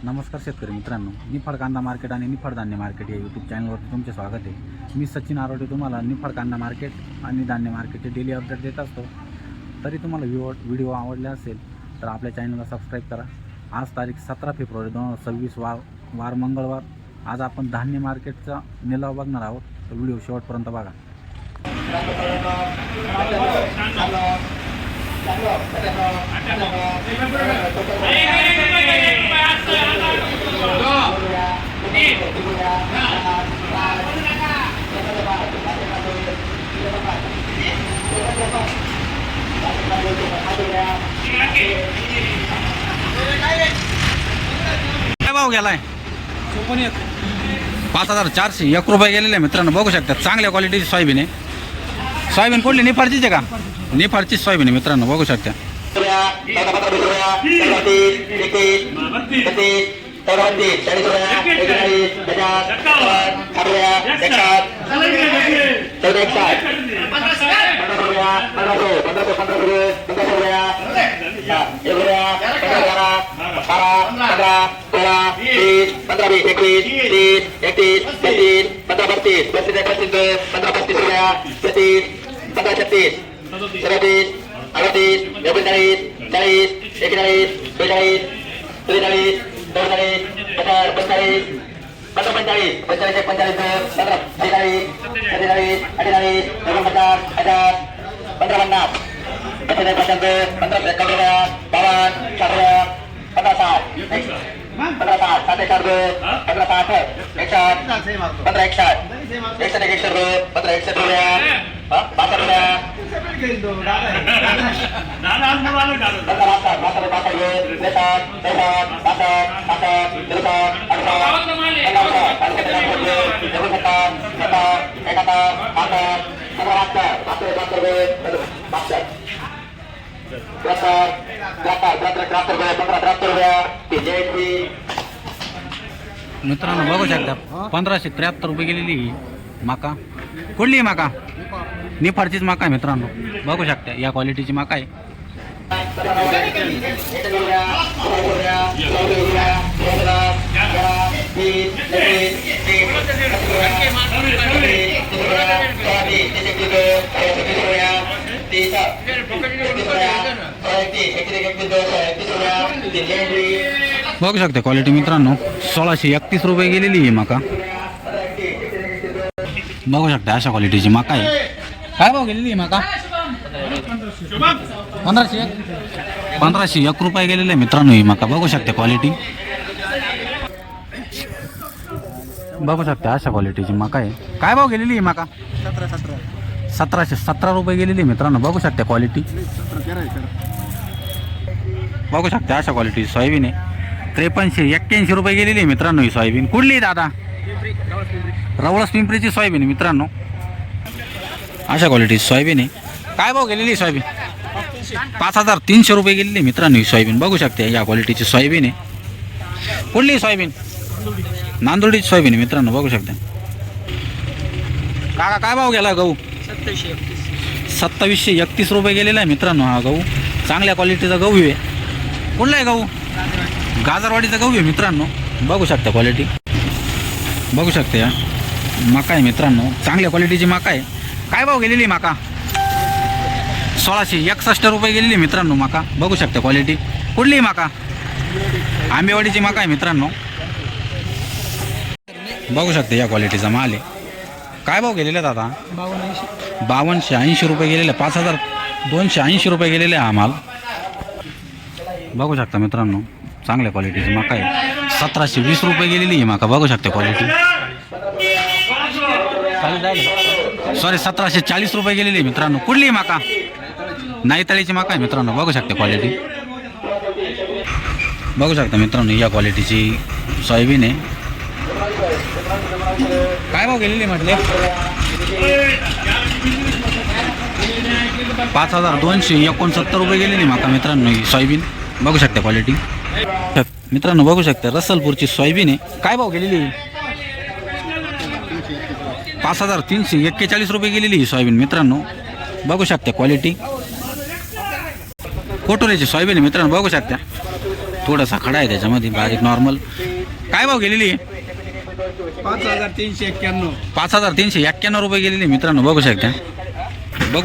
नमस्कार शेतकरी मित्रांनो, निफाड कांदा मार्केट आणि निफाड धान्य मार्केट या यूट्यूब चॅनलवरती तुमचे स्वागत आहे। मी सचिन आरोटे तुम्हाला निफाड कांदा मार्केट आणि धान्य मार्केटचे डेली अपडेट देत असतो। तरी तुम्हाला व्हिडिओ आवडले असेल तर आपल्या चॅनलला सबस्क्राईब करा। आज तारीख 17 फेब्रुवारी 2026 वार मंगळवार। आज आपण धान्य मार्केटचा निलाव बघणार आहोत, तर व्हिडिओ शेवटपर्यंत बघा। काय भाव गेलाय? 5401 रुपये गेलेले मित्रांनो, बघू शकता चांगल्या क्वालिटीची सोयाबीन आहे। सोयाबीन कुठली? निफाडचीच आहे का? निफाडची सोयाबीन आहे मित्रांनो, बघू शकता। मित्रांनो बघू शकता 1573 रुपये गेलेली माका। कुठली माका? निफाडचीच माका आहे मित्रांनो, बघू शकता या क्वालिटीची माका आहे। बघू शकता क्वालिटी मित्रांनो, 1631 रुपये गेलेली आहे माका। बघू शकता अशा क्वालिटीची माका आहे। काय भाव गेलेली आहे माका? 1501 रुपये गेलेले आहे मित्रांनो ही माका। बघू शकता क्वालिटी, बघू शकता अशा क्वालिटीची माका आहे। काय भाव गेलेली आहे माका? 1717 रुपये गेलेली आहे मित्रांनो, बघू शकता क्वालिटी। बघू शकता अशा क्वालिटी सोयाबीन आहे। 5381 रुपये गेलेली आहे मित्रांनो ही सोयाबीन। कुठली आहे दादा? रवळस पिंपरीची सोयाबीन आहे मित्रांनो, अशा क्वालिटी सोयाबीन आहे। काय भाव गेलेली सोयाबीन? 5300 रुपये गेलेली आहे मित्रांनो ही सोयाबीन। बघू शकते या क्वालिटीची सोयाबीन आहे। कुठली सोयाबीन? नांदुर्डीची सोयाबीन आहे मित्रांनो, बघू शकता। काका काय भाव गेला गहू? 2731 रुपये गेलेला आहे मित्रांनो हा गहू। चांगल्या क्वालिटीचा गहू आहे। कुठला आहे गहू? गाजरवाडीचा गहू आहे मित्रांनो, बघू शकता क्वालिटी। बघू शकता या मका आहे मित्रांनो, चांगल्या क्वालिटीची मका आहे। काय भाव गेलेली मका? 1661 रुपये गेलेली मित्रांनो मका। बघू शकता क्वालिटी। कुठली मका? आंबेवाडीची मका आहे मित्रांनो, बघू शकता या क्वालिटीचा माल आहे। काय भाव गेलेला दादा? 5280 रुपये गेलेले, 5280 रुपये गेलेले हा माल। बघू शकता मित्रांनो, चांगल्या क्वालिटीची मका आहे। 1720 रुपये गेलेली आहे मका, बघू शकता क्वालिटी। सॉरी 1740 रुपये गेलेली आहे मित्रांनो। कुठली मका? नाईतळीची मका आहे मित्रांनो, बघू शकता क्वालिटी। बघू शकता मित्रांनो या क्वालिटीची सोयाबीन आहे। काय भाव गेलेली म्हटले? 5269 रुपये गेलेली मका मित्रांनो ही सोयाबीन। बघू शकता क्वालिटी मित्रांनो, बघू शकता रसलपूरची सोयाबीन आहे। काय भाव गेलेली? 5341 रुपये गेलेली ही सोयाबीन मित्रांनो, बघू शकता क्वालिटी। कोटोरेची सोयाबीन मित्रांनो, बघू शकता थोडासा खडा आहे त्याच्यामध्ये, बारीक नॉर्मल. काय भाव गेलेली आहे? 5391. 5391 रुपये गेलेली मित्रांनो. बघू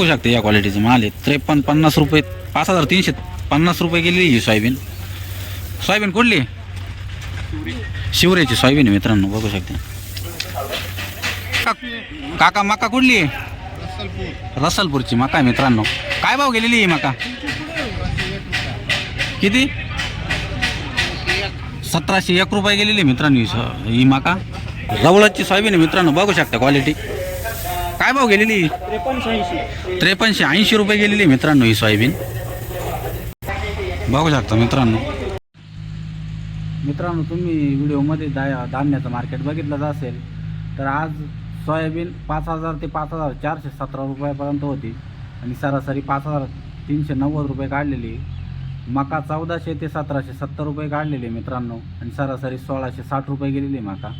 शकता या क्वालिटीचे माल आहे. 53-50 रुपये, 5350 रुपये गेलेली ही सोयाबीन. सोयाबीन कुठली? शिवरेची सोयाबीन आहे मित्रांनो. बघू शकता. काका मका कुठली आहे? रसलपूरची मका आहे मित्रांनो. काय भाव गेलेली ही मका? किती? 1701 रुपये गेलेली मित्रांनो ही मका. रवळची सोयाबीन आहे मित्रांनो. बघू शकता क्वालिटी. काय भाव गेलेली? 5380 रुपये गेलेली मित्रांनो ही सोयाबीन. बघू शकता मित्रांनो. तुम्ही व्हिडिओमध्ये धान्याचं मार्केट बघितलंच असेल. तर आज सोयाबीन 5000 ते 5417 रुपयापर्यंत होती आणि सरासरी 5390 रुपये काढलेली. मका 1400 ते 1770 रुपये काढलेली मित्रांनो आणि सरासरी 1660 रुपये गेलेली मका.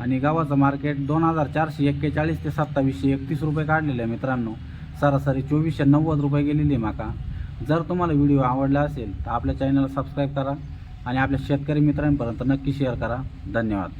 आणि गव्हाचं मार्केट 2441 ते 2731 रुपये काढलेलं आहे मित्रांनो. सरासरी 2490 रुपये गेलेली मका. जर तुम्हाला व्हिडिओ आवडला असेल तर आपल्या चॅनलला सबस्क्राईब करा आणि आपल्या शेतकरी मित्रांपर्यंत नक्की शेअर करा. धन्यवाद.